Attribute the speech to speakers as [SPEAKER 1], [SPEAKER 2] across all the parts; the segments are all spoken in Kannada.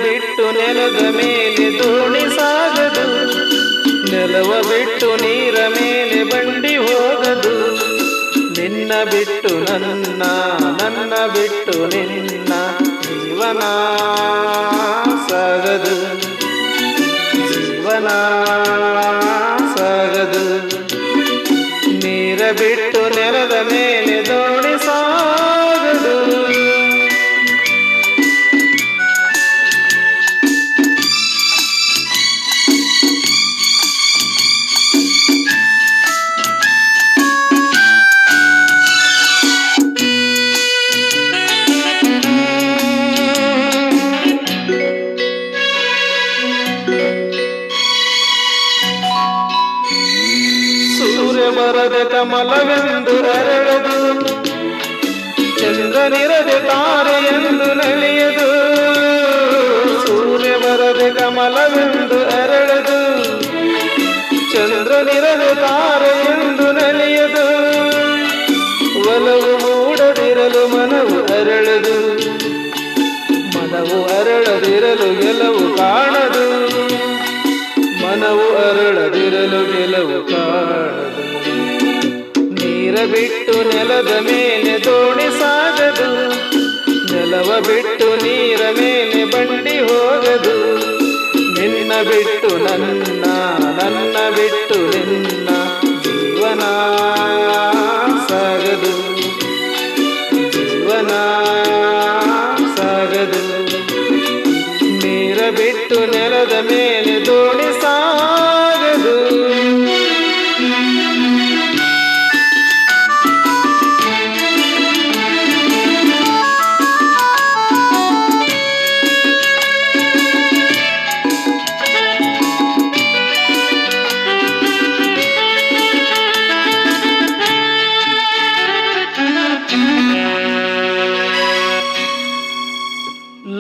[SPEAKER 1] ಬಿಟ್ಟು ನೆಲದ ಮೇಲೆ ದೋಣಿ ಸಾಗದು, ನೆಲವ ಬಿಟ್ಟು ನೀರ ಮೇಲೆ ಬಂಡಿ ಹೋಗದು. ನಿನ್ನ ಬಿಟ್ಟು ನನ್ನ, ನನ್ನ ಬಿಟ್ಟು ನಿನ್ನ ಜೀವನ ಸಾಗದು, ಜೀವನ ಸಾಗದು. ನೀರ ಬಿಟ್ಟು ನೆಲದ ಮೇಲೆ ದೋಣಿ ಸಾಗದು. ಸೂರ್ಯ ಬರದೆ ಕಮಲವೆಂದು ಅರಳದು, ಚಂದ್ರನಿರದೆ ತಾರೆಯೆಂದು ನಲಿಯದು. ಸೂರ್ಯ ಬರದೆ ಕಮಲವೆಂದು ಅರಳದು, ಚಂದ್ರನಿರದೆ ತಾರೆಯೆಂದು ನಲಿಯದು. ಒಲವು ಮೂಡದಿರಲು ಮನವು ಅರಳದು, ಮನವು ಅರಳದಿರಲು ಗೆಲುವು ಕಾಣದು. ಮನವು ಅರಳದಿರಲು ಗೆಲುವು ಕಾಣದು. ನೀರ ಬಿಟ್ಟು ನೆಲದ ಮೇಲೆ ದೋಣಿ ಸಾಗದು, ನೆಲವ ಬಿಟ್ಟು ನೀರ ಮೇಲೆ ಬಂಡಿ ಹೋಗದು. ನಿನ್ನ ಬಿಟ್ಟು ನನ್ನ, ನನ್ನ ಬಿಟ್ಟು ನಿನ್ನ ಜೀವನ ಸಾಗದು, ಜೀವನ ಸಾಗದು. ನೀರ ಬಿಟ್ಟು ನೆಲದ ಮೇಲೆ ದೋಣಿ ಸಾಗದು.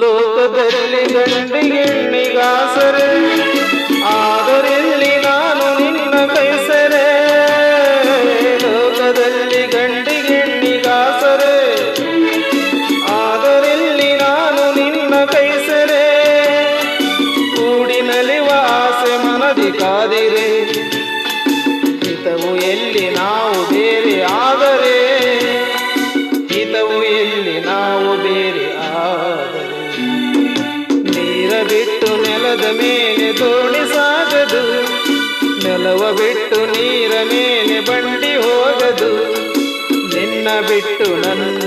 [SPEAKER 1] ಲೋಕದಲ್ಲಿ ಗಂಡಿಗೆಣ್ಣಿಗಾಸರೆ, ಆದರೆಲ್ಲಿ ನಾನು ನಿನ್ನ ಕೈಸರೆ. ಲೋಕದಲ್ಲಿ ಗಂಡಿಗೆಣ್ಣಿಗಾಸರೆ, ಆದರೆಲ್ಲಿ ನಾನು ನಿನ್ನ ಕೈಸರೆ. ಕೂಡಿ ನಲಿವ ಆಸೆ ಮನದಿ ಕಾದಿರೆ, ಹಿತವು ಎಲ್ಲಿ ನಾವು ಬೇರೆ ಆದರೆ, ಹಿತವು ಎಲ್ಲಿ ನಾವು ಬೇರೆ ಆದರೆ. ನೀರ ಬಿಟ್ಟು ನೆಲದ ಮೇಲೆ ದೋಣಿ ಸಾಗದು, ನೆಲವ ಬಿಟ್ಟು ನೀರ ಮೇಲೆ ಬಂಡಿ ಹೋಗದು. ನಿನ್ನ ಬಿಟ್ಟು ನನ್ನ,